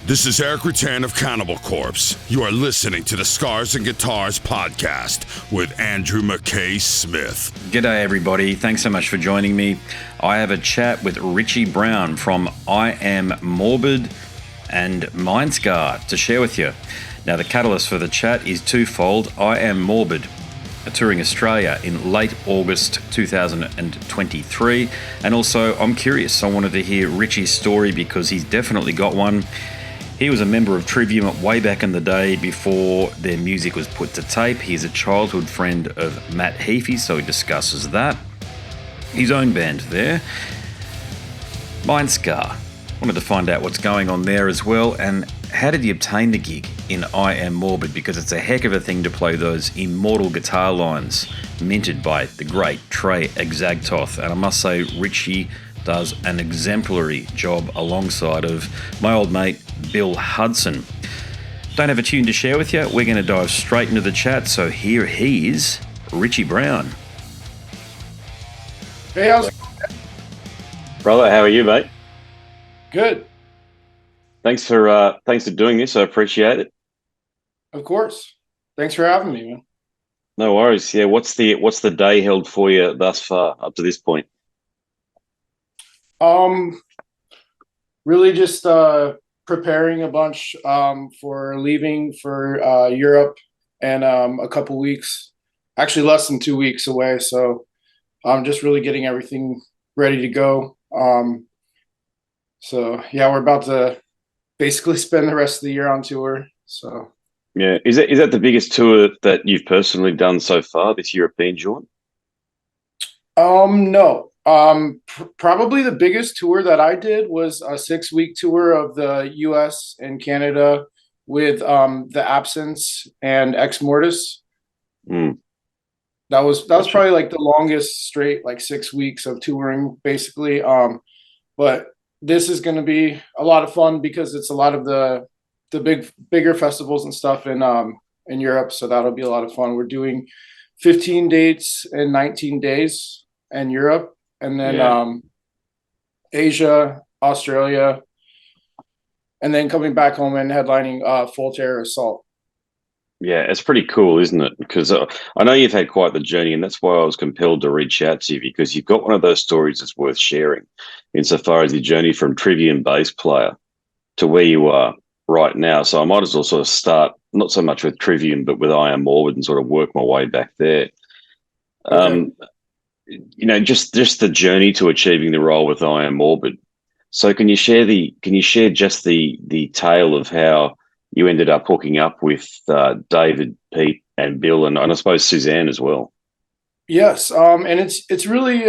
This is Eric Rutan of Cannibal Corpse. You are listening to the Scars and Guitars podcast with Andrew McKay Smith. G'day everybody, thanks so much for joining me. I have a chat with Richie Brown from I Am Morbid and Mindscar to share with you. Now the catalyst for the chat is twofold. I Am Morbid touring Australia in late August 2023, and also I'm curious, I wanted to hear Richie's story because he's definitely got one. He was a member of Trivium way back in the day before their music was put to tape. He's a childhood friend of Matt Heafy, so he discusses that. His own band there, Mindscar. Wanted to find out what's going on there as well, and how did he obtain the gig in I Am Morbid, because it's a heck of a thing to play those immortal guitar lines minted by the great Trey Exagtoth. And I must say, Richie does an exemplary job alongside of my old mate Bill Hudson. Don't have a tune to share with you. We're going to dive straight into the chat. So here he is, Richie Brown. Hey, how's it going? Brother, how are you, mate? Good. Thanks for doing this. I appreciate it. Of course. Thanks for having me, man. No worries. Yeah, what's the day held for you thus far up to this point? Really just preparing a bunch for leaving for Europe, and a couple weeks, actually less than 2 weeks away. So I'm just really getting everything ready to go. So yeah, we're about to basically spend the rest of the year on tour. So yeah, is that the biggest tour that you've personally done so far, this European jaunt? No. Probably the biggest tour that I did was a 6-week tour of the US and Canada with The Absence and Ex Mortis. That was probably like the longest straight, like 6 weeks of touring basically. But this is going to be a lot of fun because it's a lot of the bigger festivals and stuff in Europe. So that'll be a lot of fun. We're doing 15 dates in 19 days in Europe. And then Asia, Australia, and then coming back home and headlining Full Terror Assault. Yeah, it's pretty cool, isn't it? Because I know you've had quite the journey, and that's why I was compelled to reach out to you, because you've got one of those stories that's worth sharing insofar as your journey from Trivium bass player to where you are right now. So I might as well sort of start, not so much with Trivium, but with I Am Morbid and sort of work my way back there. Okay. Just the journey to achieving the role with I Am Morbid. So can you share just the tale of how you ended up hooking up with David, Pete, and Bill, and I suppose Suzanne as well? Yes, and it's really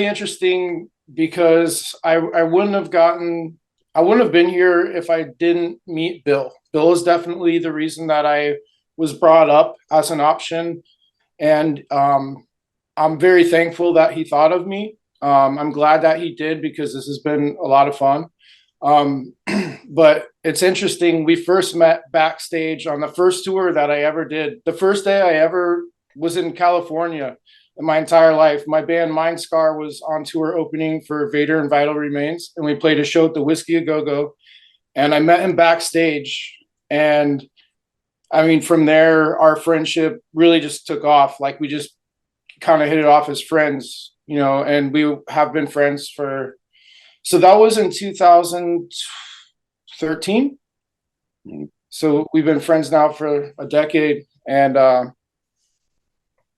interesting because I wouldn't have been here if I didn't meet Bill. Bill is definitely the reason that I was brought up as an option, and I'm very thankful that he thought of me. I'm glad that he did, because this has been a lot of fun. But it's interesting. We first met backstage on the first tour that I ever did. The first day I ever was in California in my entire life. My band Mindscar was on tour opening for Vader and Vital Remains, and we played a show at the Whiskey A Go-Go. And I met him backstage, and I mean, from there, our friendship really just took off. Like, we just kind of hit it off as friends, and we have been friends so that was in 2013. So we've been friends now for a decade. And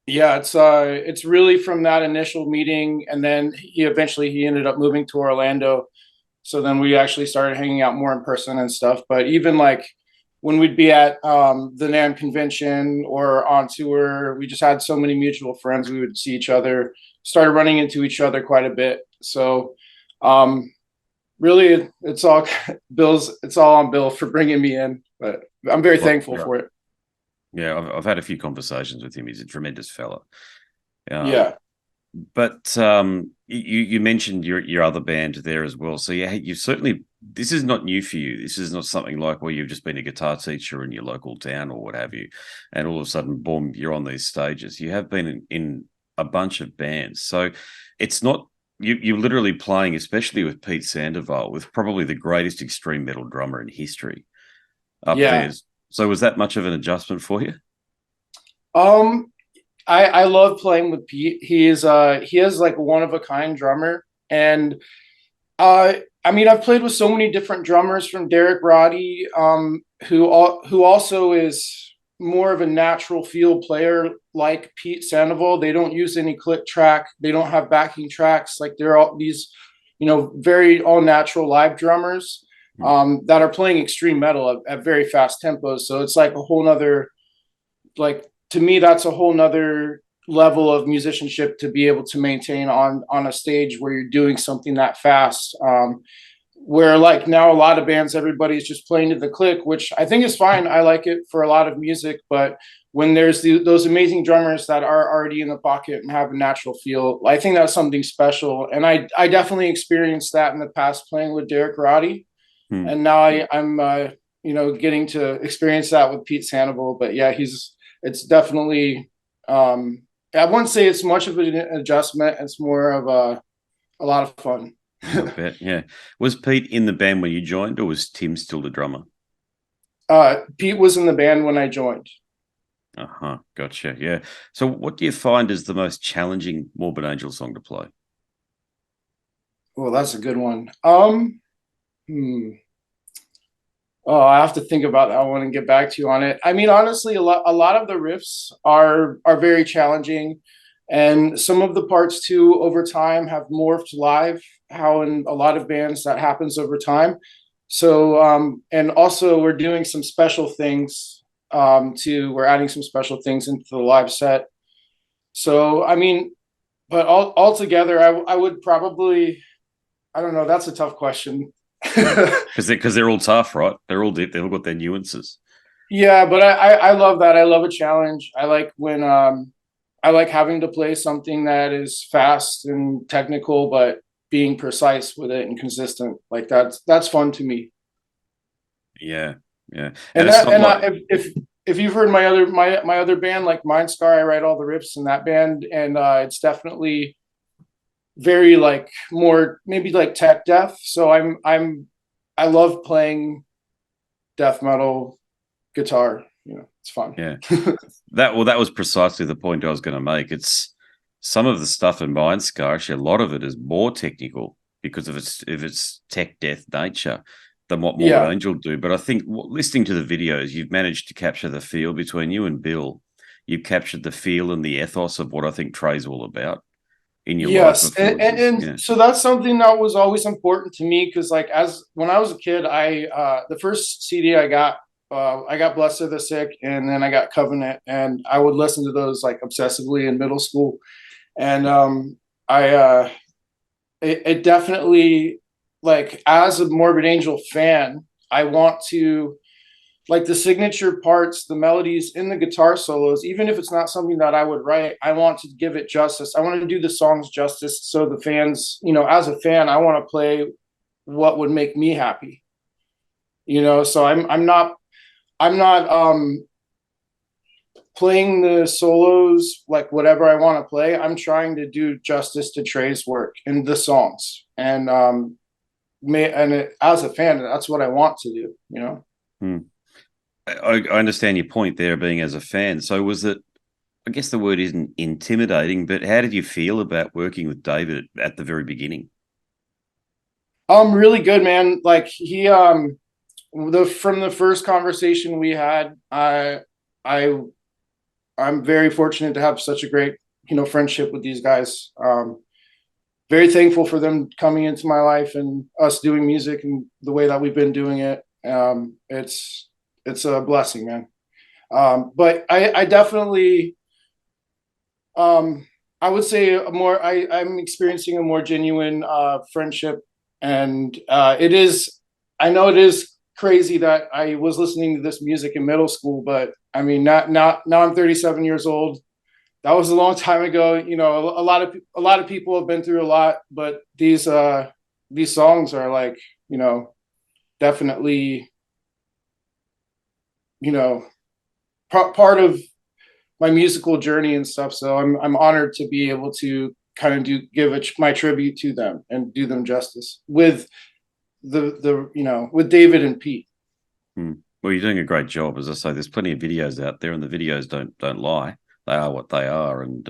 it's really from that initial meeting. And then he ended up moving to Orlando. So then we actually started hanging out more in person and stuff. But even like when we'd be at the NAMM convention or on tour, we just had so many mutual friends. We would see each other, started running into each other quite a bit. So really, it's all on Bill for bringing me in, but I'm very thankful for it. Yeah, I've had a few conversations with him. He's a tremendous fella. Yeah. But you mentioned your other band there as well. So yeah, you certainly, this is not new for you. This is not something like where you've just been a guitar teacher in your local town or what have you, and all of a sudden, boom, you're on these stages. You have been in a bunch of bands. So it's not you're literally playing, especially with Pete Sandoval, with probably the greatest extreme metal drummer in history up Yeah. there. So was that much of an adjustment for you? Um, I love playing with Pete. He is like one of a kind drummer. And I mean, I've played with so many different drummers, from Derek Roddy, who also is more of a natural field player like Pete Sandoval. They don't use any click track. They don't have backing tracks. Like, they're all these, very all natural live drummers that are playing extreme metal at very fast tempos. So it's like a whole nother, like, to me, that's a whole nother level of musicianship to be able to maintain on a stage where you're doing something that fast. Where, like, now a lot of bands, everybody's just playing to the click, which I think is fine. I like it for a lot of music, but when there's those amazing drummers that are already in the pocket and have a natural feel, I think that's something special. And I definitely experienced that in the past playing with Derek Roddy, and now I'm getting to experience that with Pete Sandoval. But yeah, it's definitely, I wouldn't say it's much of an adjustment. It's more of a lot of fun. I bet, yeah. Was Pete in the band when you joined, or was Tim still the drummer? Pete was in the band when I joined. Gotcha. Yeah. So what do you find is the most challenging Morbid Angel song to play? Well, that's a good one. Oh, I have to think about that one and get back to you on it. I mean, honestly, a lot of the riffs are very challenging, and some of the parts too over time have morphed live. How in a lot of bands that happens over time. So and also we're doing some special things too. We're adding some special things into the live set. So I mean, but all together, I would probably, I don't know. That's a tough question. Because they're all tough, right? They've all got their nuances. Yeah, but I love that. I love a challenge. I like when I like having to play something that is fast and technical, but being precise with it and consistent. Like, that's fun to me. Yeah, yeah. And it's that, not and like if you've heard my other band, like Mindscar, I write all the riffs in that band, and it's definitely very, like, more maybe like tech death. So I love playing death metal guitar. It's fun. yeah. That was precisely the point I was going to make. It's some of the stuff in Mindscar, actually, a lot of it is more technical because of its tech death nature than what Morbid Yeah. Angel do. But I think listening to the videos, you've managed to capture the feel between you and Bill. You've captured the feel and the ethos of what I think Trey's all about in your live Yes, performances. and so that's something that was always important to me, because, like, as when I was a kid, I the first CD I got Blessed of the Sick, and then I got Covenant, and I would listen to those, like, obsessively in middle school. And I it definitely, like, as a Morbid Angel fan, I want to, like, the signature parts, the melodies in the guitar solos, even if it's not something that I would write, I want to give it justice. I want to do the songs justice, so the fans, as a fan, I want to play what would make me happy. So I'm not playing the solos like whatever I want to play. I'm trying to do justice to Trey's work and the songs, and as a fan, that's what I want to do. I understand your point there, being as a fan. So was it, I guess the word isn't intimidating, but how did you feel about working with David at the very beginning? Really good, man. Like, he from the first conversation we had, I I'm very fortunate to have such a great, friendship with these guys. Very thankful for them coming into my life and us doing music and the way that we've been doing it. It's a blessing, man. But I definitely, I would say I'm experiencing a more genuine friendship, and I know it is crazy that I was listening to this music in middle school, but I mean, now I'm 37 years old. That was a long time ago. A lot of people have been through a lot, but these songs are, like, definitely, part of my musical journey and stuff. So I'm honored to be able to kind of give my tribute to them and do them justice with with David and Pete. Well, you're doing a great job. As I say, there's plenty of videos out there, and the videos don't lie. They are what they are. And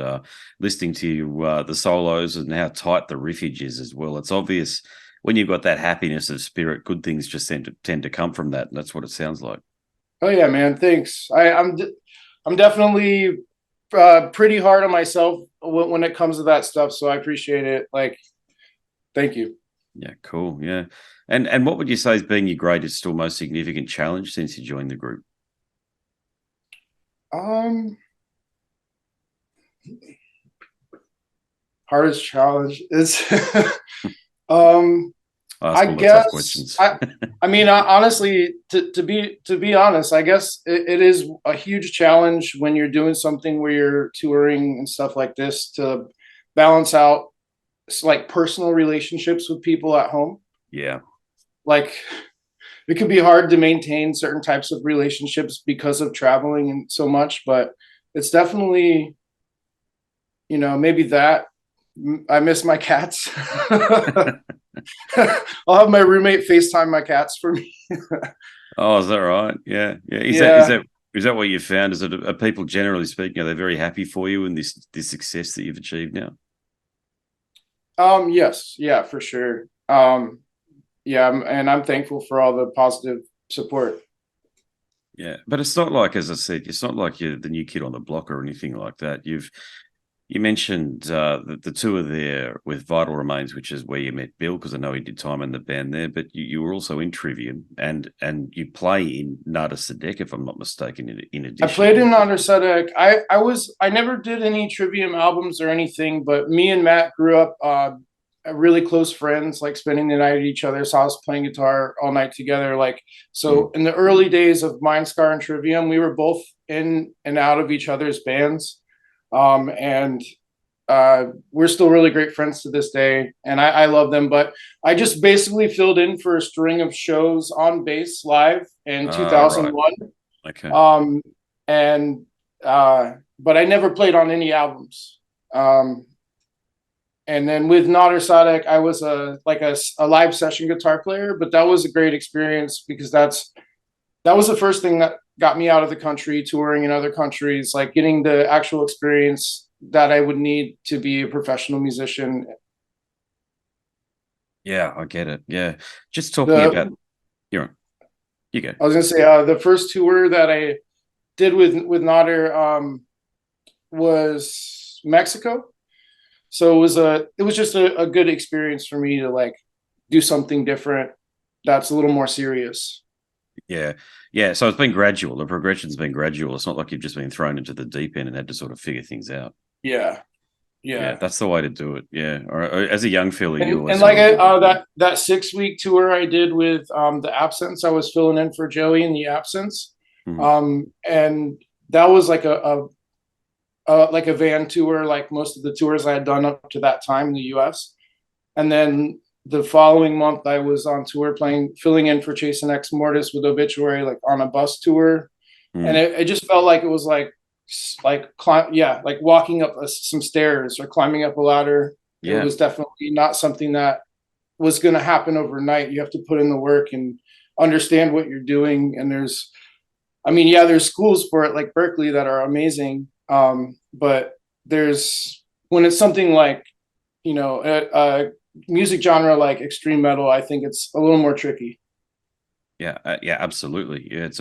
listening to the solos and how tight the riffage is as well, it's obvious when you've got that happiness of spirit, good things just tend to come from that. And that's what it sounds like. Oh yeah, man. Thanks. I'm definitely pretty hard on myself when it comes to that stuff. So I appreciate it. Like, thank you. Yeah, cool. Yeah. And what would you say has been your greatest or most significant challenge since you joined the group? Hardest challenge is I guess I mean honestly, to be honest, I guess it is a huge challenge when you're doing something where you're touring and stuff like this to balance out like personal relationships with people at home. Yeah. Like it can be hard to maintain certain types of relationships because of traveling and so much, but it's definitely, maybe that I miss my cats. I'll have my roommate FaceTime my cats for me. Oh, is that right? Yeah. Yeah. Is that what you found? Are people generally speaking, are they very happy for you in this success that you've achieved now? Yes. Yeah, for sure. Yeah. And I'm thankful for all the positive support. Yeah. But it's not like, as I said, it's not like you're the new kid on the block or anything like that. You mentioned the tour there with Vital Remains, which is where you met Bill, because I know he did time in the band there, but you were also in Trivium and you play in Nada Sadek, if I'm not mistaken, in addition. I played in Nada Sadek. I never did any Trivium albums or anything, but me and Matt grew up really close friends, like spending the night at each other's house, playing guitar all night together. Like, so in the early days of Mindscar and Trivium, we were both in and out of each other's bands. And we're still really great friends to this day, and I love them. But I just basically filled in for a string of shows on bass live in 2001. Right. Okay. But I never played on any albums. And then with Nader Sadek, I was a live session guitar player, but that was a great experience because that was the first thing that got me out of the country, touring in other countries, like getting the actual experience that I would need to be a professional musician. Yeah, I get it. Yeah. Just talking about you go. I was gonna say the first tour that I did with Nader was Mexico. So it was just a good experience for me to like do something different that's a little more serious. Yeah. Yeah. So it's been gradual. The progression's been gradual. It's not like you've just been thrown into the deep end and had to sort of figure things out. Yeah. Yeah. That's the way to do it. Yeah. Or as a young fella, and like that 6-week tour I did with the Absence, I was filling in for Joey in the Absence. Mm-hmm. And that was like a van tour, like most of the tours I had done up to that time in the US. And then the following month I was on tour filling in for Chase and Ex Mortis with Obituary, like on a bus tour. And it just felt like it was like walking up some stairs or climbing up a ladder. Yeah. It was definitely not something that was going to happen overnight. You have to put in the work and understand what you're doing. And there's schools for it, like Berkeley, that are amazing. But when it's something like, a music genre like extreme metal, I think it's a little more tricky. Yeah, absolutely. Yeah, it's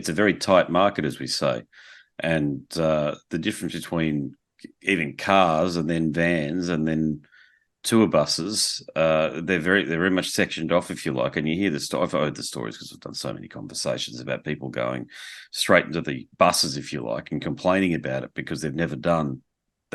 a very tight market, as we say, and the difference between even cars and then vans and then tour buses, they're very much sectioned off, if you like. And you hear I've heard the stories because I've done so many conversations about people going straight into the buses, if you like, and complaining about it because they don't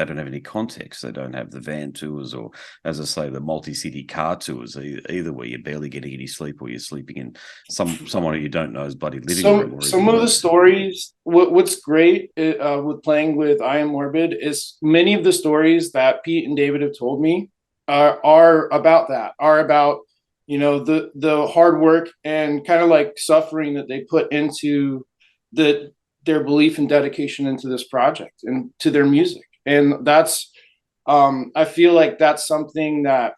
have any context. They don't have the van tours or, as I say, the multi-city car tours either, where you're barely getting any sleep or you're sleeping in someone who you don't know's bloody living room. Some of the stories, what's great with playing with I Am Morbid is many of the stories that Pete and David have told me are about the hard work and kind of like suffering that they put into their belief and dedication into this project and to their music. And that's I feel like that's something that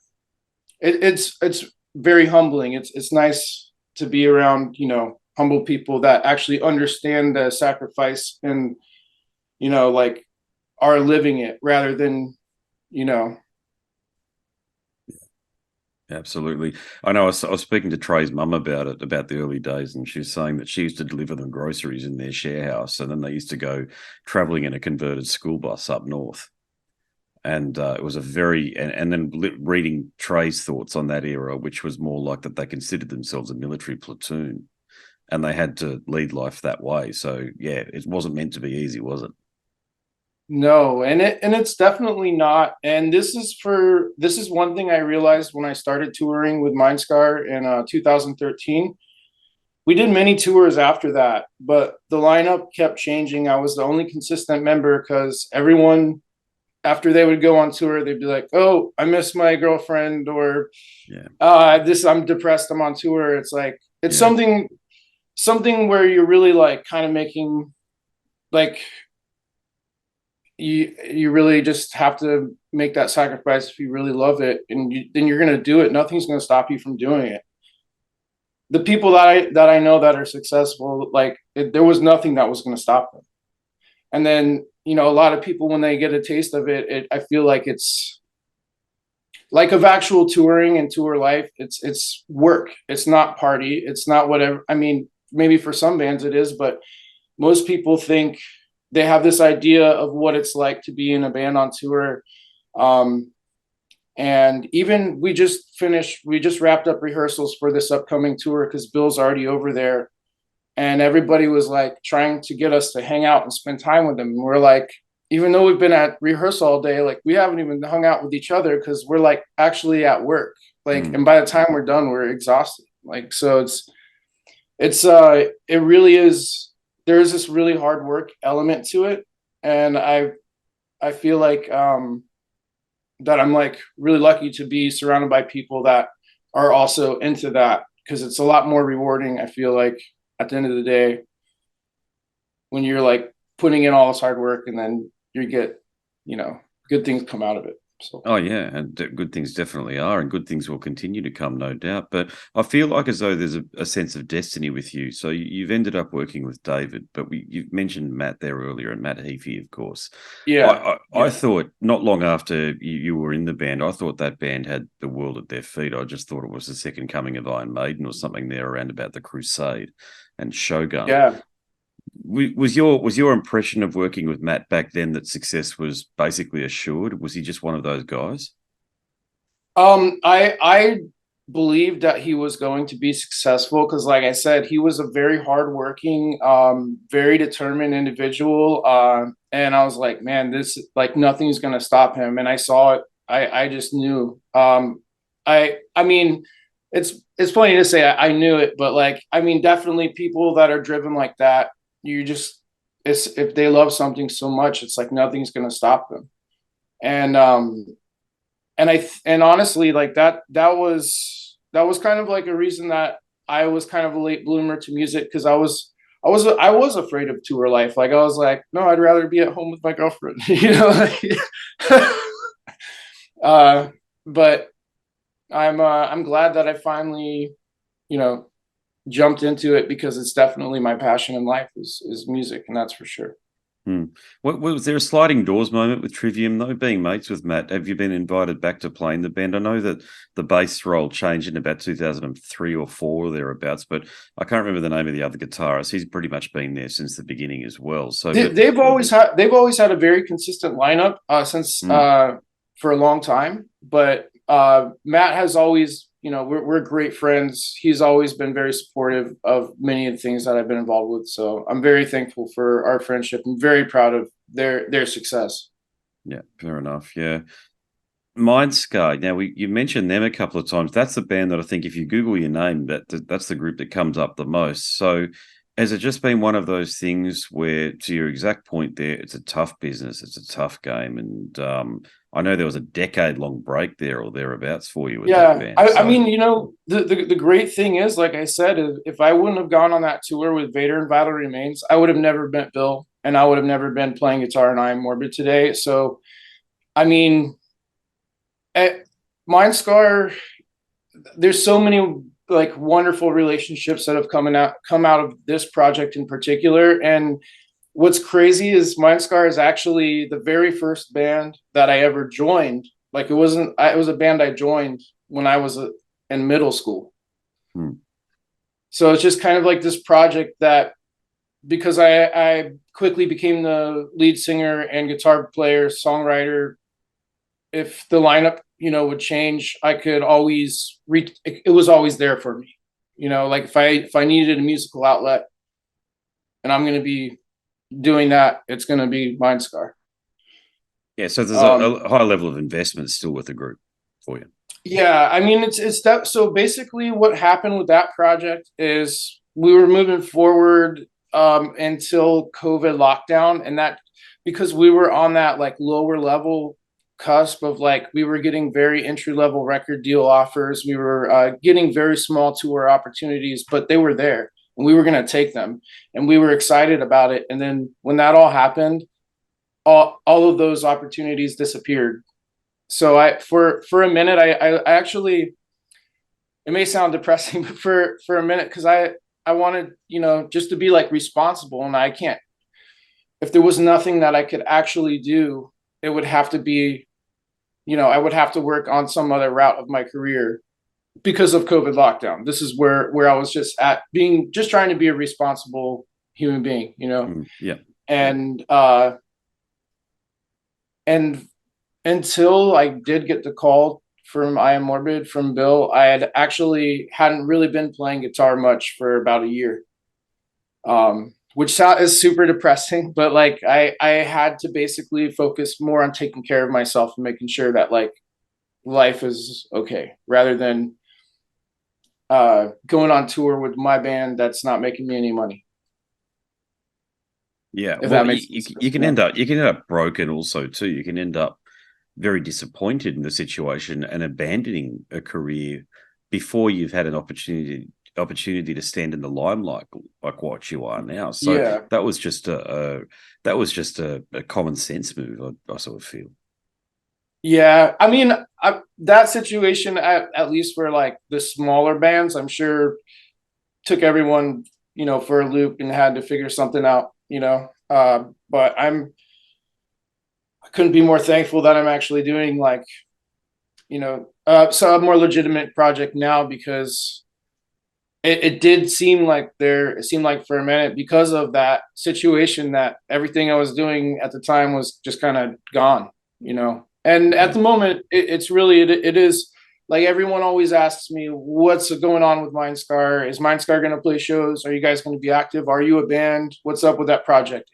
it's very humbling. It's nice to be around, humble people that actually understand the sacrifice and, like are living it rather than, you know. Absolutely. I know I was speaking to Trey's mum about it, about the early days, and she was saying that she used to deliver them groceries in their share house, and then they used to go traveling in a converted school bus up north. And it was a very, and then reading Trey's thoughts on that era, which was more like that they considered themselves a military platoon and they had to lead life that way. So, yeah, it wasn't meant to be easy, was it? No, and it's definitely not. And this is one thing I realized when I started touring with Mindscar in 2013. We did many tours after that, but the lineup kept changing. I was the only consistent member because everyone, after they would go on tour, they'd be like, "Oh, I miss my girlfriend," or Yeah. "This I'm depressed. I'm on tour." It's like it's Yeah. something where you're really like kind of making like you really just have to make that sacrifice if you really love it, and then you're gonna do it. Nothing's gonna stop you from doing it. The people that I know that are successful, like there was nothing that was gonna stop them. And then a lot of people when they get a taste of it, I feel like it's like of actual touring and tour life. It's work. It's not party. It's not whatever. I mean, maybe for some bands it is, but most people think they have this idea of what it's like to be in a band on tour. And even we just wrapped up rehearsals for this upcoming tour because Bill's already over there. And everybody was like trying to get us to hang out and spend time with them. And we're like, even though we've been at rehearsal all day, like we haven't even hung out with each other because we're like actually at work. Like, and by the time we're done, we're exhausted. Like, so it really is. There is this really hard work element to it, and I feel like that I'm like really lucky to be surrounded by people that are also into that because it's a lot more rewarding. I feel like at the end of the day, when you're like putting in all this hard work and then you get, good things come out of it. So. Oh, yeah, and good things definitely are, and good things will continue to come, no doubt. But I feel like as though there's a sense of destiny with you. So you've ended up working with David, but you've mentioned Matt there earlier, and Matt Heafy, of course. Yeah. I thought not long after you were in the band, I thought that band had the world at their feet. I just thought it was the second coming of Iron Maiden or something there around about the Crusade and Shogun. Yeah. Was your impression of working with Matt back then that success was basically assured? Was he just one of those guys? I believed that he was going to be successful because, like I said, he was a very hardworking, very determined individual. And I was like, man, this like nothing's gonna stop him. And I saw it. I just knew. I mean, it's funny to say I knew it, but like I mean, definitely people that are driven like that, it's if they love something so much, it's like nothing's gonna stop them. And and honestly, like that was kind of like a reason that I was kind of a late bloomer to music because I was afraid of tour life. Like I was like, no, I'd rather be at home with my girlfriend, but I'm glad that I finally, you know, jumped into it because it's definitely my passion in life is music, and that's for sure. What was there a sliding doors moment with Trivium though? Being mates with Matt, have you been invited back to play in the band? I know that the bass role changed in about 2003 or four thereabouts, but I can't remember the name of the other guitarist. He's pretty much been there since the beginning as well. So they've always had a very consistent lineup since for a long time. But Matt has always, we're great friends. He's always been very supportive of many of the things that I've been involved with. So I'm very thankful for our friendship. I'm very proud of their success. Yeah, fair enough. Yeah. Mindscar. Now you mentioned them a couple of times. That's the band that I think if you Google your name, that's the group that comes up the most. So has it just been one of those things where, to your exact point there, it's a tough business, it's a tough game, and I know there was a decade-long break there or thereabouts for you with that band. I mean, the great thing is, like I said, if I wouldn't have gone on that tour with Vader and Vital Remains, I would have never met Bill, and I would have never been playing guitar in I Am Morbid today. So I mean, at Mindscar, there's so many like wonderful relationships that have come out of this project in particular. And what's crazy is Mindscar is actually the very first band that I ever joined. Like it was a band I joined when I was in middle school. So it's just kind of like this project that, because I quickly became the lead singer and guitar player, songwriter, if the lineup, would change, I could always reach, it was always there for me. Like if I needed a musical outlet and I'm going to be doing that, it's going to be Mindscar. Yeah. So there's a high level of investment still with the group for you. Yeah. I mean, it's that. So basically what happened with that project is we were moving forward until COVID lockdown, and that because we were on that like lower level cusp of like we were getting very entry level record deal offers, we were getting very small tour opportunities, but they were there and we were going to take them and we were excited about it. And then when that all happened, all of those opportunities disappeared. So for a minute I actually, it may sound depressing, but for a minute, because I wanted, just to be like responsible, and I can't. If there was nothing that I could actually do, it would have to be, I would have to work on some other route of my career because of COVID lockdown. This is where I was just just trying to be a responsible human being, Yeah. And until I did get the call from I Am Morbid from Bill, I hadn't really been playing guitar much for about a year. Which is super depressing, but like I had to basically focus more on taking care of myself and making sure that like life is okay, rather than going on tour with my band that's not making me any money. Yeah, well, you can end up broken also too. You can end up very disappointed in the situation and abandoning a career before you've had an opportunity to stand in the limelight like what you are now. So yeah, that was just a common sense move, I sort of feel. Yeah, I mean, that situation, at least for like the smaller bands, I'm sure took everyone, for a loop and had to figure something out, but I couldn't be more thankful that I'm actually doing like, so a more legitimate project now, because it did seem like for a minute, because of that situation, that everything I was doing at the time was just kind of gone, and at the moment it is like, everyone always asks me, what's going on with Mindscar? Is Mindscar going to play shows? Are you guys going to be active? Are you a band? What's up with that project?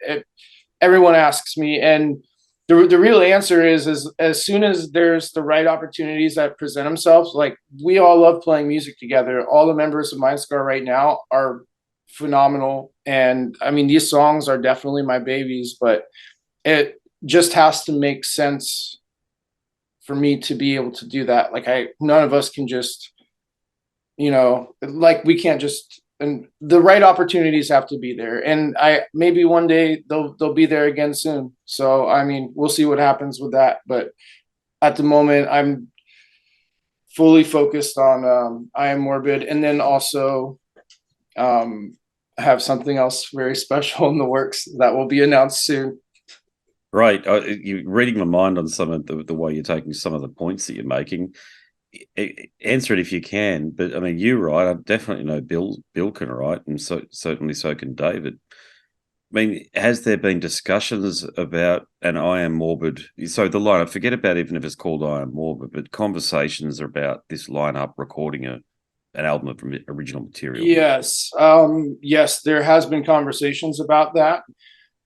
Everyone asks me, and the real answer is as soon as there's the right opportunities that present themselves, like we all love playing music together. All the members of Mindscar right now are phenomenal. And I mean, these songs are definitely my babies, but it just has to make sense for me to be able to do that. Like none of us can just, like we can't just, and the right opportunities have to be there. And maybe one day they'll be there again soon. So, I mean, we'll see what happens with that. But at the moment, I'm fully focused on I Am Morbid, and then also have something else very special in the works that will be announced soon. Right. You're reading my mind on some of the way you're taking some of the points that you're making. Answer it if you can, but I mean, you're right. I definitely know Bill can write, and certainly so can David. I mean, has there been discussions about an I Am Morbid? So the lineup, forget about even if it's called I Am Morbid, but conversations about this lineup recording an album of original material. Yes. Yes, there has been conversations about that.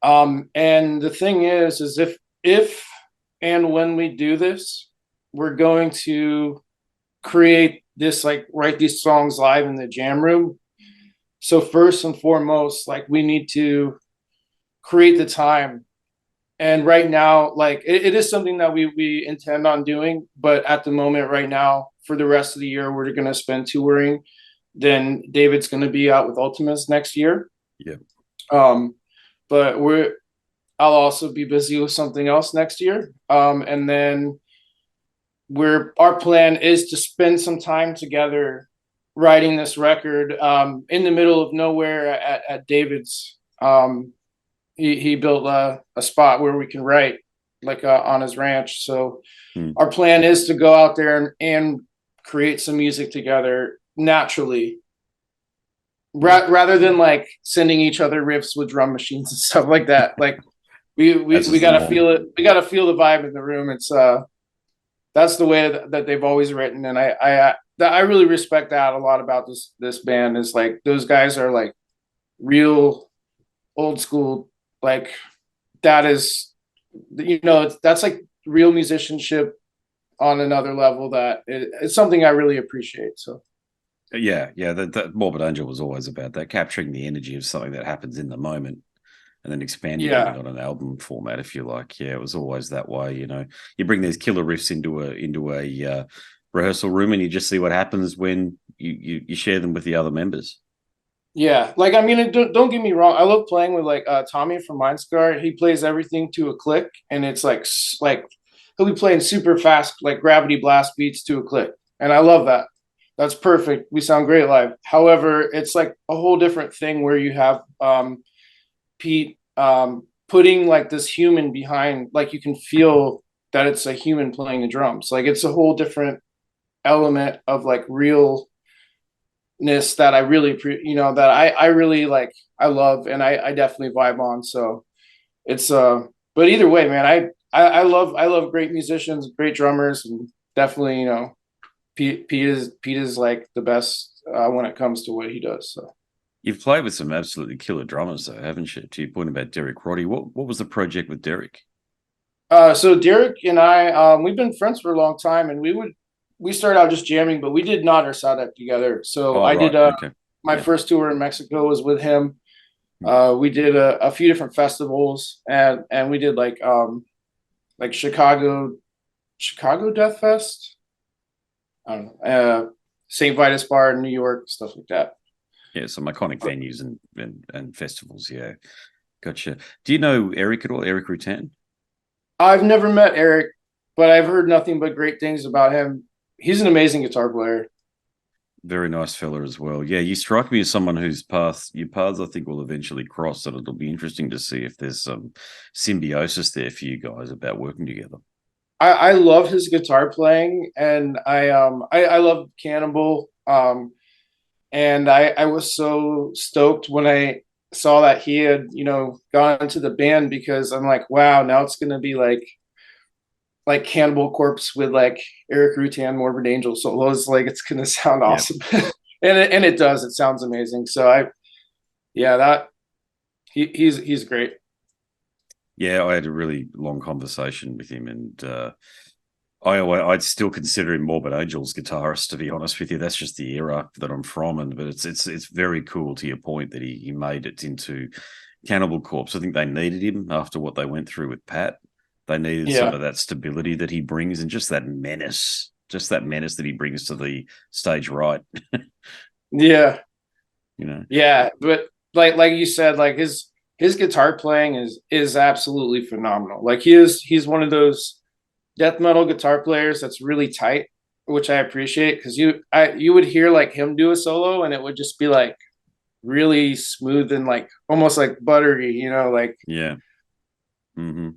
And the thing is if and when we do this, we're going to create this, like write these songs live in the jam room. So first and foremost, like we need to create the time. And right now, like it is something that we intend on doing, but at the moment right now, for the rest of the year, we're going to spend touring. Then David's going to be out with Ultimas next year. Yeah. But I'll also be busy with something else next year. And then our plan is to spend some time together writing this record in the middle of nowhere at David's. He built a spot where we can write, like on his ranch. So our plan is to go out there and create some music together naturally, rather than like sending each other riffs with drum machines and stuff like that. Like we gotta feel it. We gotta feel the vibe in the room. It's that's the way that they've always written, and I really respect that a lot about this band. Is like those guys are like real old school. Like that is, that's like real musicianship on another level. It's something I really appreciate. So. Yeah, that Morbid Angel was always about that, capturing the energy of something that happens in the moment and then expanding it on an album format, if you like. Yeah, it was always that way. You bring these killer riffs into a rehearsal room, and you just see what happens when you share them with the other members. Yeah, like I mean, don't get me wrong. I love playing with like Tommy from Mindscar. He plays everything to a click, and it's like he'll be playing super fast, like gravity blast beats to a click, and I love that. That's perfect. We sound great live. However, it's like a whole different thing where you have Pete putting like this human behind, like you can feel that it's a human playing the drums. Like it's a whole different element of like realness that I really, that I really like, I love, and I definitely vibe on. So it's, but either way, man, I love great musicians, great drummers, and definitely, Pete is like the best when it comes to what he does. So you've played with some absolutely killer drummers, though, haven't you? To your point about Derek Roddy, what was the project with Derek? So Derek and I, we've been friends for a long time, and we started out just jamming, but we did Nod or Sadak together. So I did my first tour in Mexico was with him. We did a few different festivals, and we did like Chicago Death Fest. I don't know, St. Vitus Bar in New York, stuff like that. Yeah, some iconic venues and festivals. Yeah, gotcha. Do you know Eric at all? Eric Rutan? I've never met Eric, but I've heard nothing but great things about him. He's an amazing guitar player. Very nice fella as well. Yeah, you strike me as someone whose your paths I think will eventually cross, and it'll be interesting to see if there's some symbiosis there for you guys about working together. I love his guitar playing, and I love Cannibal. And I was so stoked when I saw that he had, gone into the band, because I'm like, wow, now it's gonna be like Cannibal Corpse with like Eric Rutan, Morbid Angel solos. Like it's gonna sound awesome. and it does. It sounds amazing. So he's great. Yeah, I had a really long conversation with him, and I'd still consider him Morbid Angel's guitarist, to be honest with you. That's just the era that I'm from, but it's very cool, to your point, that he made it into Cannibal Corpse. I think they needed him after what they went through with Pat. They needed some of that stability that he brings, and just that menace that he brings to the stage right. Yeah, yeah, but like you said, like his guitar playing is absolutely phenomenal. Like he's one of those death metal guitar players that's really tight, which I appreciate, because you would hear like him do a solo, and it would just be like really smooth and like almost like buttery, like yeah. Mm-hmm.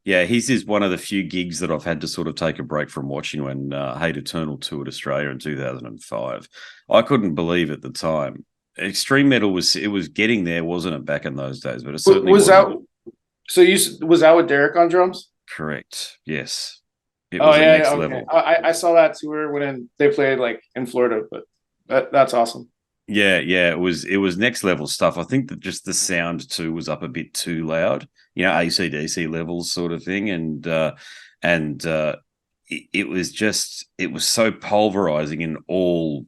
Yeah, his is one of the few gigs that I've had to sort of take a break from watching when Hate Eternal toured Australia in 2005. I couldn't believe at the time. Extreme metal was getting there, wasn't it, back in those days? But it certainly was out. So was out with Derek on drums? Correct. Yes. It was next level. I saw that tour when they played like in Florida, but that's awesome. Yeah, it was next level stuff. I think that just the sound too was up a bit too loud, AC/DC levels sort of thing, and it was so pulverizing in all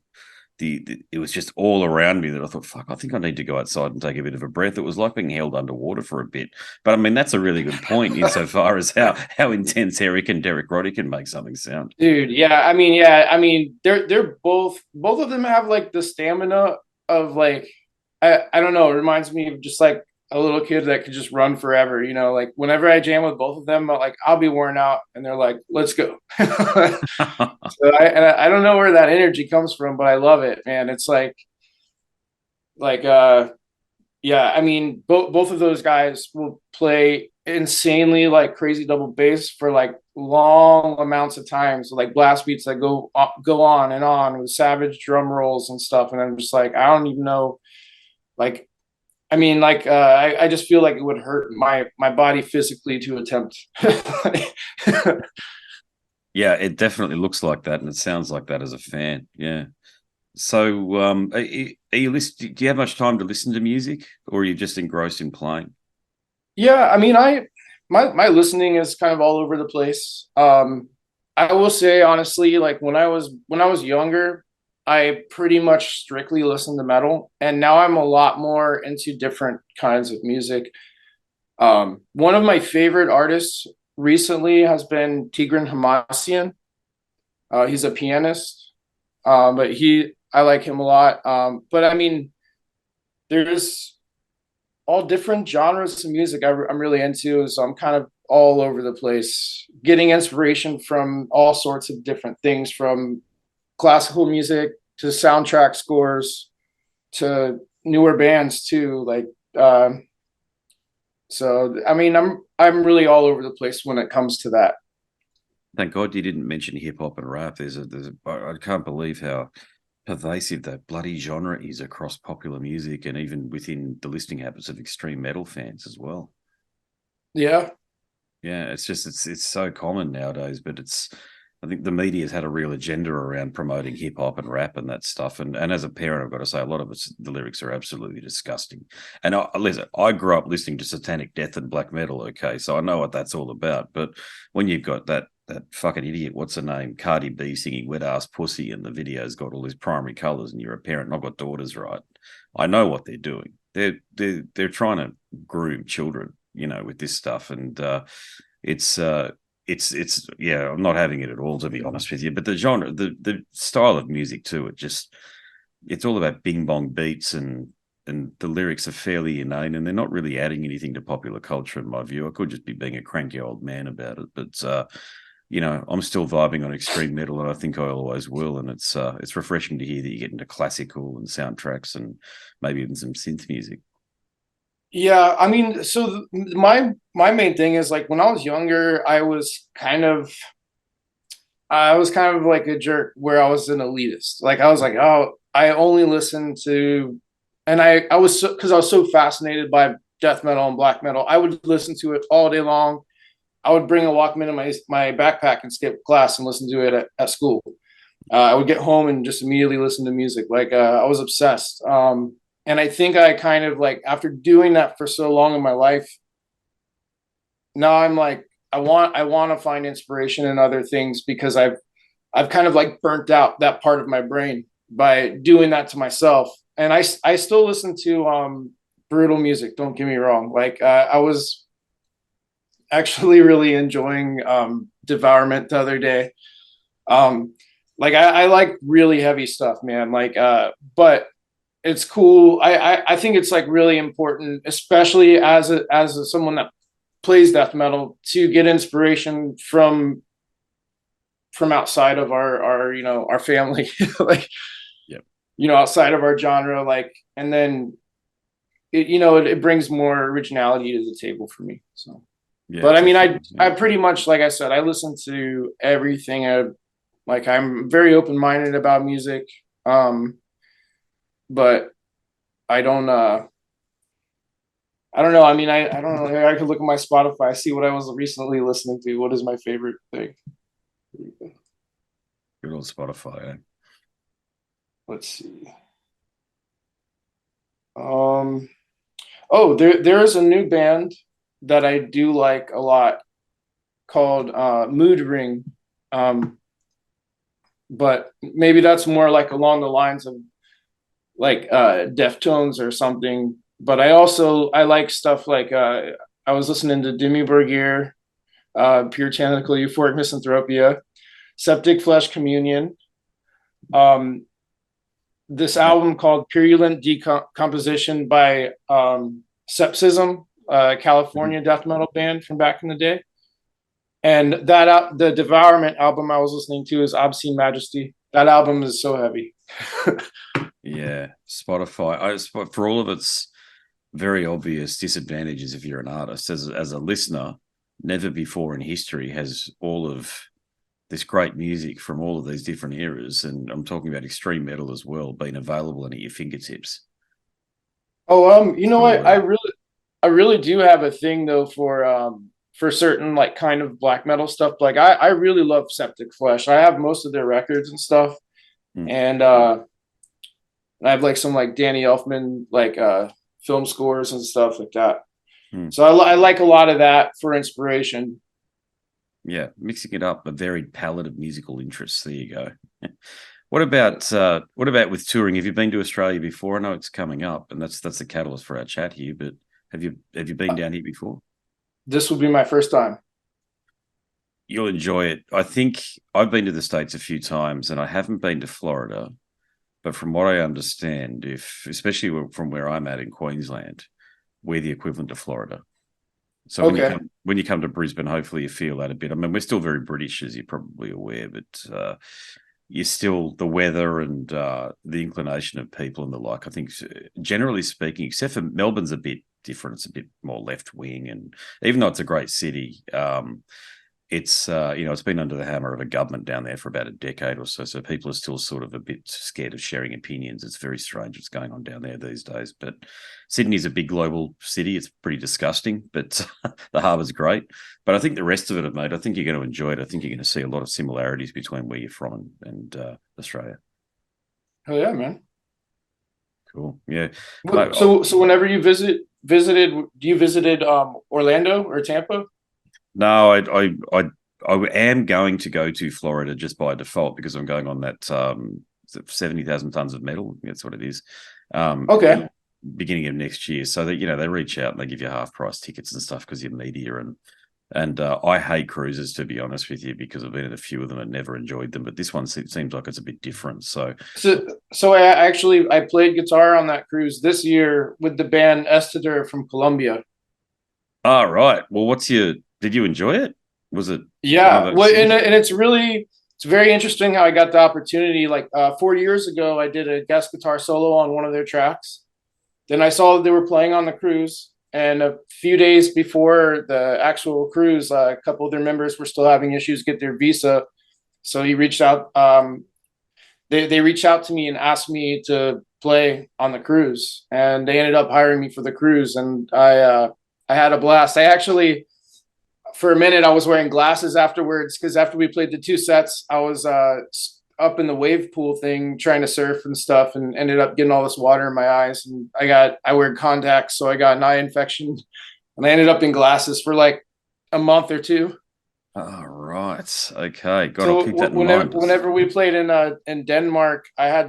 it was just all around me that I thought, fuck, I think I need to go outside and take a bit of a breath. It was like being held underwater for a bit. But I mean, that's a really good point insofar as how intense Eric and Derek Roddy can make something sound. Dude, I mean, they're both of them have like the stamina of like, I don't know, it reminds me of just like a little kid that could just run forever. You know, like whenever I jam with both of them, like I'll be worn out, and they're like, "Let's go." So I don't know where that energy comes from, but I love it, man. It's like yeah, I mean, both of those guys will play insanely like crazy double bass for like long amounts of time. So like blast beats that go on and on with savage drum rolls and stuff. And I'm just like, I don't even know. Like, I mean, like I just feel like it would hurt my body physically to attempt. Yeah, it definitely looks like that, and it sounds like that as a fan. Yeah. So, are you listen? Do you have much time to listen to music, or are you just engrossed in playing? Yeah, I mean, my listening is kind of all over the place. I will say honestly, like when I was younger, I pretty much strictly listened to metal, and now I'm a lot more into different kinds of music. One of my favorite artists recently has been Tigran Hamasyan. He's a pianist, but I like him a lot. But I mean, there's all different genres of music I'm really into, so I'm kind of all over the place, getting inspiration from all sorts of different things, from classical music to soundtrack scores to newer bands too. Like, so I mean, I'm really all over the place when it comes to that. Thank God you didn't mention hip hop and rap. I can't believe how pervasive that bloody genre is across popular music and even within the listening habits of extreme metal fans as well. Yeah, Yeah, it's so common nowadays, but I think the media's had a real agenda around promoting hip hop and rap and that stuff. And as a parent, I've got to say, a lot of the lyrics are absolutely disgusting. And listen, I grew up listening to satanic death and black metal. Okay, so I know what that's all about. But when you've got that fucking idiot, what's her name, Cardi B singing "Wet Ass Pussy," and the video's got all these primary colors, and you're a parent, and I've got daughters, right? I know what they're doing. They're trying to groom children, with this stuff, and it's yeah, I'm not having it at all, to be honest with you. But the genre, the style of music too, it's all about bing bong beats, and the lyrics are fairly inane, and they're not really adding anything to popular culture in my view. I could just be being a cranky old man about it, but I'm still vibing on extreme metal, and I think I always will. And it's refreshing to hear that you get into classical and soundtracks and maybe even some synth music. yeah. I mean, so my main thing is like when I was younger, I was kind of like a jerk where I was an elitist. Like I was like, oh, I only listen to, and I was because I was so fascinated by death metal and black metal. I would listen to it all day long. I would bring a Walkman in my backpack and skip class and listen to it at school. I would get home and just immediately listen to music. Like I was obsessed. And I think I kind of like after doing that for so long in my life, now I'm like I want to find inspiration in other things because I've kind of like burnt out that part of my brain by doing that to myself. And I still listen to brutal music. Don't get me wrong. Like I was actually really enjoying Devourment the other day. Like I like really heavy stuff, man. Like but it's cool. I think it's like really important, especially as someone that plays death metal, to get inspiration from outside of our our family, like Yep. Outside of our genre, like, and then it brings more originality to the table for me. So, Yeah, but I mean, definitely. I pretty much, like I said, I listen to everything. Like I'm very open minded about music, but I don't. I don't know. I mean, I don't know. I could look at my Spotify, see what I was recently listening to. What is my favorite thing? Good old Spotify. Eh? Let's see. Oh, there is a new band that I do like a lot called Mood Ring. But maybe that's more like along the lines of like Deftones or something. But I like stuff like I was listening to Dimmu Borgir, Puritanical Euphoric Misanthropia, Septic Flesh Communion. This Yep. album called Purulent Decomposition by Sepsism, California death metal band from back in the day. And the Devourment album I was listening to is Obscene Majesty. That album is so heavy. Yeah, Spotify. For all of its very obvious disadvantages, if you're an artist, as a listener, never before in history has all of this great music from all of these different eras, and I'm talking about extreme metal as well, being available and at your fingertips. Oh, you know what? I really do have a thing though for certain like kind of black metal stuff. Like I really love Septic Flesh. I have most of their records and stuff, and I have like some like Danny Elfman like film scores and stuff like that. So I like a lot of that for inspiration. Yeah, mixing it up, a varied palette of musical interests. There you go. What about with touring? Have you been to Australia before? I know it's coming up, and that's the catalyst for our chat here. But have you been down here before? This will be my first time. You'll enjoy it. I think I've been to the States a few times, and I haven't been to Florida. But from what I understand, especially from where I'm at in Queensland, we're the equivalent to Florida. So when you come to Brisbane, hopefully you feel that a bit. I mean, we're still very British, as you're probably aware, but you're still the weather and the inclination of people and the like. I think, generally speaking, except for Melbourne's a bit different, it's a bit more left wing, and even though it's a great city, it's it's been under the hammer of a government down there for about a decade or so. So people are still sort of a bit scared of sharing opinions. It's very strange what's going on down there these days. But Sydney's a big global city. It's pretty disgusting, but the harbour's great. But I think the rest of it, mate, I think you're going to enjoy it. I think you're going to see a lot of similarities between where you're from and Australia. Oh yeah, man. Cool. Yeah. So whenever you visited Orlando or Tampa? No, I am going to go to Florida just by default because I'm going on that 70,000 tons of metal. That's what it is. Okay. Beginning of next year, so that they reach out and they give you half price tickets and stuff because you're media and I hate cruises, to be honest with you, because I've been in a few of them and never enjoyed them. But this one seems like it's a bit different. So I played guitar on that cruise this year with the band Estader from Colombia. Oh, right. Well, did you enjoy it? Was it? Yeah. Well, and it's very interesting how I got the opportunity. Like 4 years ago, I did a guest guitar solo on one of their tracks. Then I saw that they were playing on the cruise. And a few days before the actual cruise, a couple of their members were still having issues get their visa. So he reached out. They reached out to me and asked me to play on the cruise. And they ended up hiring me for the cruise. And I had a blast. I actually, for a minute, I was wearing glasses afterwards because after we played the 2 sets, I was up in the wave pool thing trying to surf and stuff, and ended up getting all this water in my eyes. And I wear contacts, so I got an eye infection, and I ended up in glasses for like a month or 2. Oh, right. Okay. I'll keep that in mind. Whenever we played in Denmark, I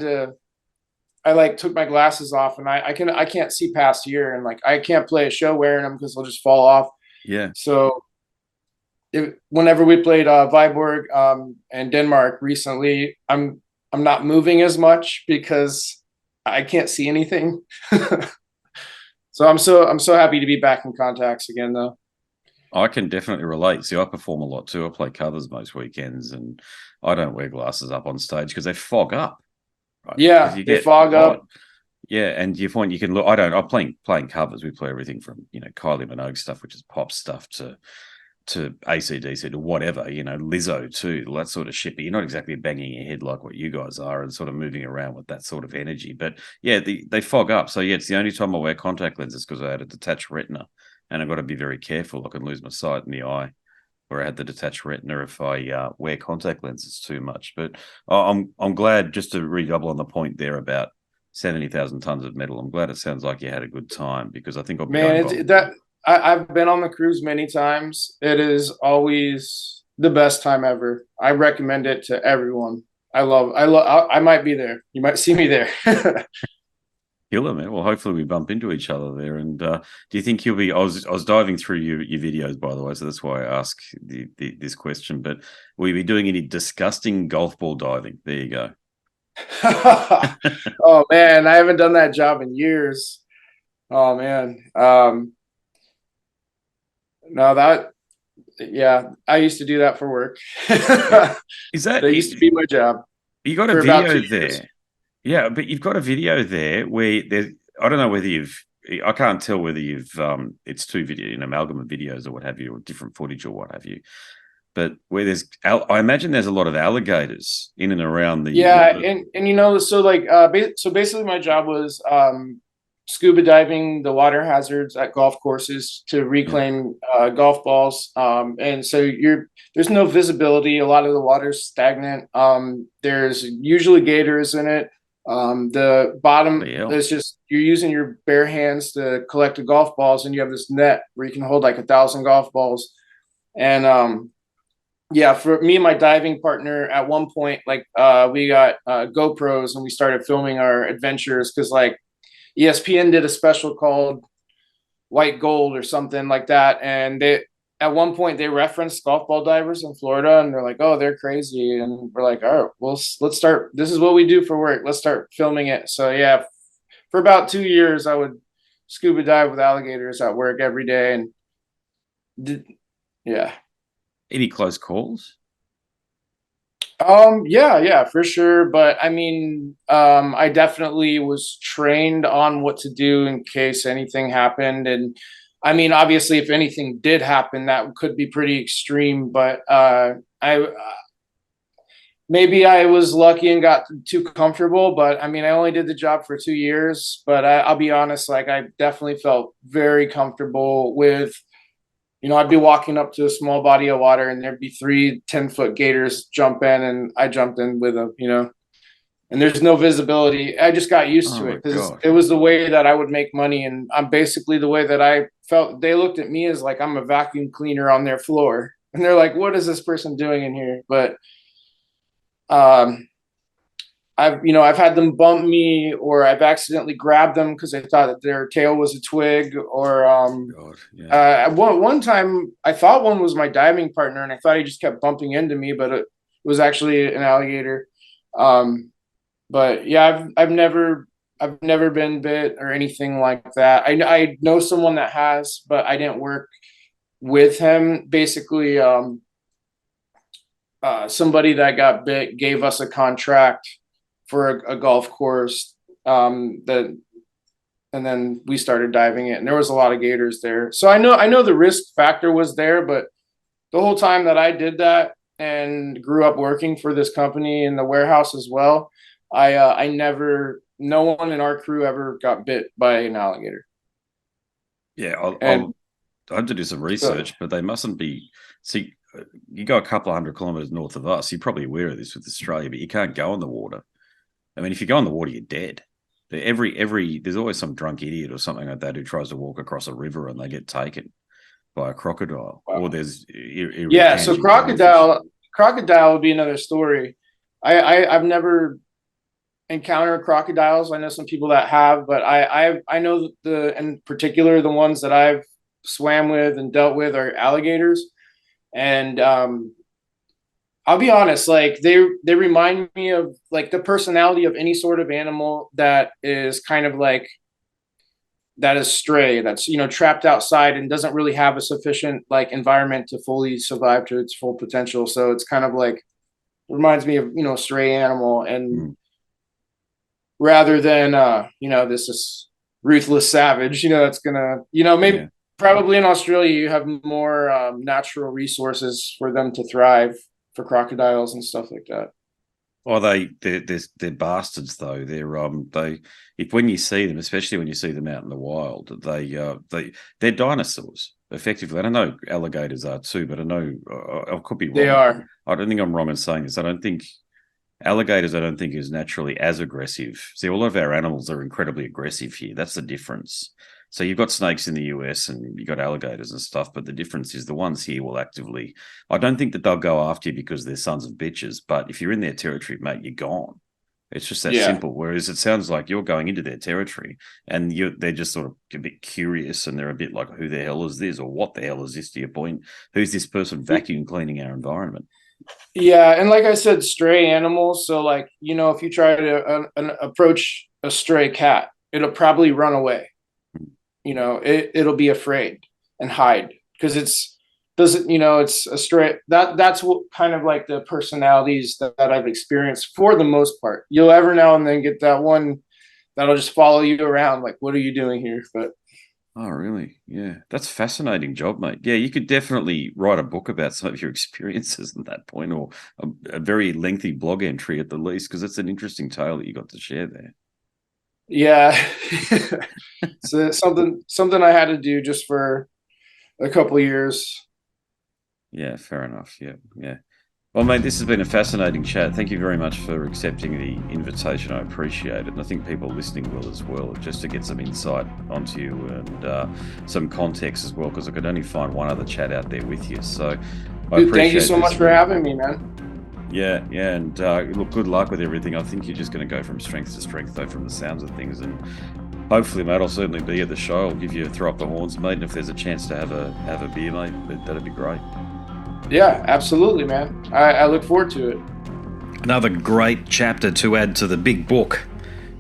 took my glasses off, and I can't see past here, and like I can't play a show wearing them because they'll just fall off. Yeah. So whenever we played Viborg and Denmark recently, I'm not moving as much because I can't see anything. So I'm so happy to be back in contacts again, though. I can definitely relate. See, I perform a lot too. I play covers most weekends, and I don't wear glasses up on stage because they fog up. Right? Yeah, they fog up. Yeah, and your point, you can look. I'm playing covers. We play everything from Kylie Minogue stuff, which is pop stuff, to AC/DC, to whatever, Lizzo too, that sort of shit. But you're not exactly banging your head like what you guys are and sort of moving around with that sort of energy. But yeah, they fog up. So yeah, it's the only time I wear contact lenses because I had a detached retina, and I've got to be very careful. I can lose my sight in the eye where I had the detached retina if I wear contact lenses too much. But I'm glad, just to redouble on the point there about 70,000 tons of metal. I'm glad it sounds like you had a good time, because I think I'll be I've been on the cruise many times. It is always the best time ever. I recommend it to everyone. I might be there. You might see me there. Killer, man. Well, hopefully we bump into each other there. And do you think you'll be? I was diving through your videos, by the way, so that's why I ask this question. But will you be doing any disgusting golf ball diving? There you go. Oh man, I haven't done that job in years. Oh man. No, that yeah, I used to do that for work. That Is that used to be my job you got a for about video 2 years. there? Yeah, but you've got a video there where there's, I don't know whether I can't tell whether it's two video, an amalgam of videos or what have you, or different footage or what have you. But where I imagine there's a lot of alligators in and around the Yeah, water. and so like so basically my job was scuba diving the water hazards at golf courses to Yeah, reclaim golf balls. And so there's no visibility. A lot of the water's stagnant. There's usually gators in it. The bottom bloody hell. is just you're using your bare hands to collect the golf balls, and you have this net where you can hold like 1,000 golf balls. And yeah, for me and my diving partner, at one point, like we got GoPros and we started filming our adventures because like ESPN did a special called White Gold or something like that, and they at one point they referenced golf ball divers in Florida, and they're like, "Oh, they're crazy," and we're like, "All right, well, let's start. This is what we do for work. Let's start filming it." So yeah, for about 2 years, I would scuba dive with alligators at work every day, and did, yeah. Any close calls? Yeah, for sure. But I mean, I definitely was trained on what to do in case anything happened. And I mean, obviously, if anything did happen, that could be pretty extreme. But I maybe I was lucky and got too comfortable. But I mean, I only did the job for 2 years. But I'll be honest, like I definitely felt very comfortable with I'd be walking up to a small body of water and there'd be 3 10-foot gators jump in and I jumped in with them. And there's no visibility. I just got used Oh to my it because god. it was the way that I would make money. And I'm basically the way that I felt. They looked at me as like I'm a vacuum cleaner on their floor. And they're like, what is this person doing in here? But um, I've had them bump me, or I've accidentally grabbed them because I thought that their tail was a twig, or God, yeah. one time I thought one was my diving partner, and I thought he just kept bumping into me, but it was actually an alligator. Um, but yeah, I've never been bit or anything like that. I know someone that has, but I didn't work with him. Basically, somebody that got bit gave us a contract for a golf course that and then we started diving it, and there was a lot of gators there. So I know the risk factor was there, but the whole time that I did that and grew up working for this company in the warehouse as well, I never, no one in our crew ever got bit by an alligator. Yeah, And I had to do some so, research, but they mustn't be. See, you go a couple of 100 kilometers north of us. You're probably aware of this with Australia, but you can't go in the water. I mean, if you go in the water, you're dead. There's always some drunk idiot or something like that who tries to walk across a river and they get taken by a crocodile, or wow. there's Yeah, so canting jellyfish. crocodile would be another story. I've never encountered crocodiles. I know some people that have, but I know the in particular the ones that I've swam with and dealt with are alligators. And I'll be honest, like they remind me of like the personality of any sort of animal that is kind of like that is stray, that's trapped outside and doesn't really have a sufficient like environment to fully survive to its full potential. So it's kind of like reminds me of stray animal, and Mm, rather than this ruthless savage that's gonna maybe yeah. probably in Australia you have more natural resources for them to thrive, for crocodiles and stuff like that. Well, they're bastards though. They if when you see them, especially when you see them out in the wild, they're dinosaurs. Effectively, I don't know alligators are too, but I know I could be They wrong. are. I don't think I'm wrong in saying this. I don't think alligators. I don't think is naturally as aggressive. See, a lot of our animals are incredibly aggressive here. That's the difference. So you've got snakes in the US and you've got alligators and stuff, but the difference is the ones here will actively. I don't think that they'll go after you because they're sons of bitches, but if you're in their territory, mate, you're gone. It's just that Yeah. simple. Whereas it sounds like you're going into their territory and they're just sort of a bit curious and they're a bit like, who the hell is this? Or what the hell is this, to your point? Who's this person vacuum cleaning our environment? Yeah, and like I said, stray animals. So like if you try to approach a stray cat, it'll probably run away. it'll be afraid and hide because it's a straight that's what kind of like the personalities that I've experienced for the most part. You'll ever now and then get that one that'll just follow you around like, what are you doing here? But oh, really? Yeah. That's a fascinating job, mate. Yeah, you could definitely write a book about some of your experiences at that point, or a very lengthy blog entry at the least, because it's an interesting tale that you got to share there. Yeah. So something I had to do just for a couple of years. Yeah, fair enough. Yeah, yeah. Well, mate, this has been a fascinating chat. Thank you very much for accepting the invitation. I appreciate it. And I think people listening will as well, just to get some insight onto you and some context as well, because I could only find one other chat out there with you. So I appreciate thank you so much for having me, man. Yeah, and look, good luck with everything. I think you're just going to go from strength to strength, though, from the sounds of things. And hopefully, mate, I'll certainly be at the show. I'll give you a throw up the horns, mate. And if there's a chance to have a beer, mate, that'd be great. Yeah, absolutely, man. I look forward to it. Another great chapter to add to the big book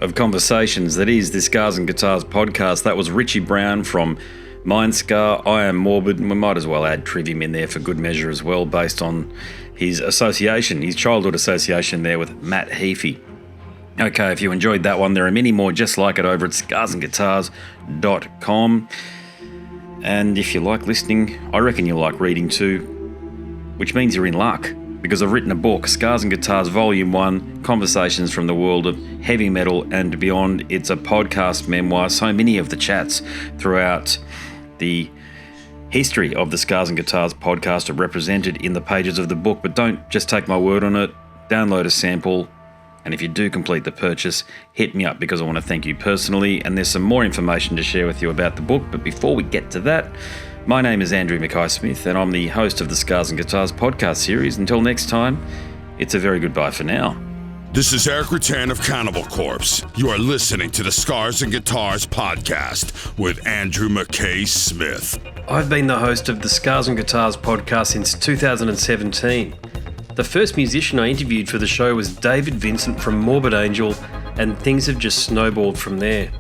of conversations that is the Scars and Guitars podcast. That was Richie Brown from Mindscar, I Am Morbid, and we might as well add Trivium in there for good measure as well, based on his childhood association there with Matt Heafy. Okay, if you enjoyed that one, there are many more just like it over at scarsandguitars.com. And if you like listening, I reckon you'll like reading too, which means you're in luck, because I've written a book, Scars and Guitars Volume 1, Conversations from the World of Heavy Metal and Beyond. It's a podcast memoir. So many of the chats throughout the history of the Scars and Guitars podcast are represented in the pages of the book, but don't just take my word on it. Download a sample, and if you do complete the purchase, hit me up, because I want to thank you personally, and there's some more information to share with you about the book. But before we get to that, my name is Andrew Mackay-Smith, and I'm the host of the Scars and Guitars podcast series. Until next time, it's a very goodbye for now. This is Eric Rattan of Cannibal Corpse. You are listening to the Scars and Guitars podcast with Andrew Mackay-Smith. I've been the host of the Scars and Guitars podcast since 2017. The first musician I interviewed for the show was David Vincent from Morbid Angel, and things have just snowballed from there.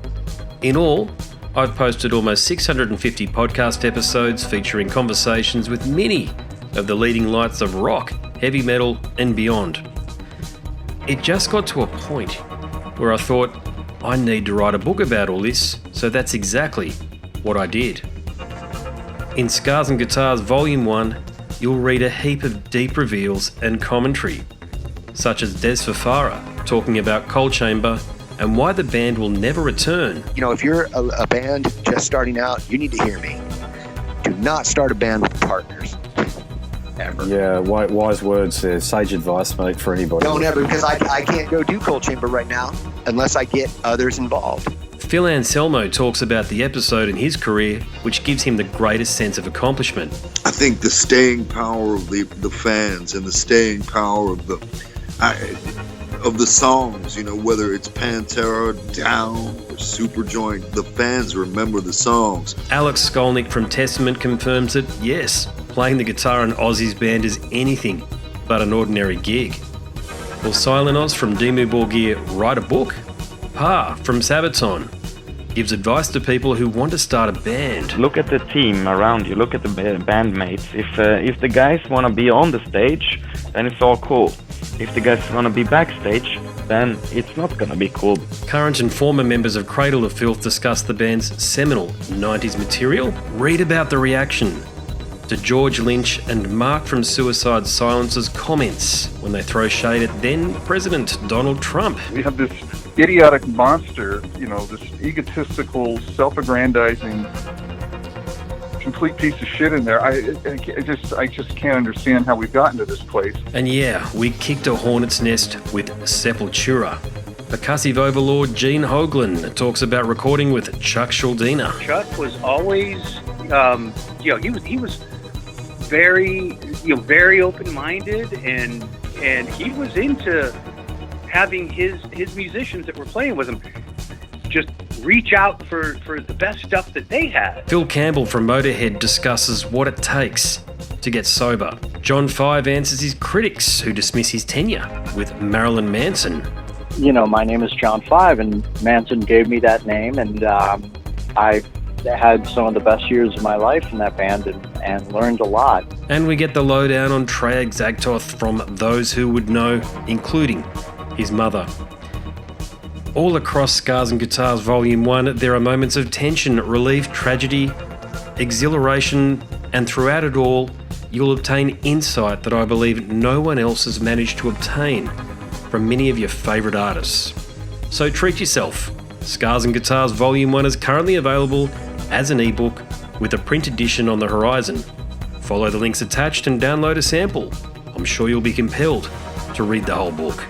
In all, I've posted almost 650 podcast episodes featuring conversations with many of the leading lights of rock, heavy metal, and beyond. It just got to a point where I thought, I need to write a book about all this, so that's exactly what I did. In Scars and Guitars Volume 1, you'll read a heap of deep reveals and commentary, such as Des Fafara talking about Coal Chamber and why the band will never return. If you're a band just starting out, you need to hear me. Do not start a band with partners. Ever. Yeah, wise words there. Sage advice, mate, for anybody. Don't ever, because I can't go do Coal Chamber right now unless I get others involved. Phil Anselmo talks about the episode in his career which gives him the greatest sense of accomplishment. I think the staying power of the fans and the staying power of the songs, whether it's Pantera, Down, or Superjoint, the fans remember the songs. Alex Skolnick from Testament confirms that, yes, playing the guitar in Ozzy's band is anything but an ordinary gig. Will Silent Oz from Dimmu Borgir write a book? Pa from Sabaton gives advice to people who want to start a band. Look at the team around you, look at the bandmates. If the guys want to be on the stage, then it's all cool. If the guys want to be backstage, then it's not going to be cool. Current and former members of Cradle of Filth discuss the band's seminal 90s material. Read about the reaction to George Lynch and Mark from Suicide Silence's comments when they throw shade at then President Donald Trump. We have this idiotic monster, this egotistical, self-aggrandizing, complete piece of shit in there. I just can't understand how we've gotten to this place. And yeah, we kicked a hornet's nest with Sepultura. Percussive overlord Gene Hoglan talks about recording with Chuck Schuldiner. Chuck was always, he was very, very open-minded, and he was into having his musicians that were playing with him just reach out for the best stuff that they had. Phil Campbell from Motorhead discusses what it takes to get sober. John Five answers his critics who dismiss his tenure with Marilyn Manson. My name is John Five, and Manson gave me that name, and I had some of the best years of my life in that band and learned a lot. And we get the lowdown on Trey Exagtoth from those who would know, including his mother. All across Scars and Guitars Volume 1, there are moments of tension, relief, tragedy, exhilaration, and throughout it all, you'll obtain insight that I believe no one else has managed to obtain from many of your favourite artists. So treat yourself. Scars and Guitars Volume 1 is currently available as an ebook with a print edition on the horizon. Follow the links attached and download a sample. I'm sure you'll be compelled to read the whole book.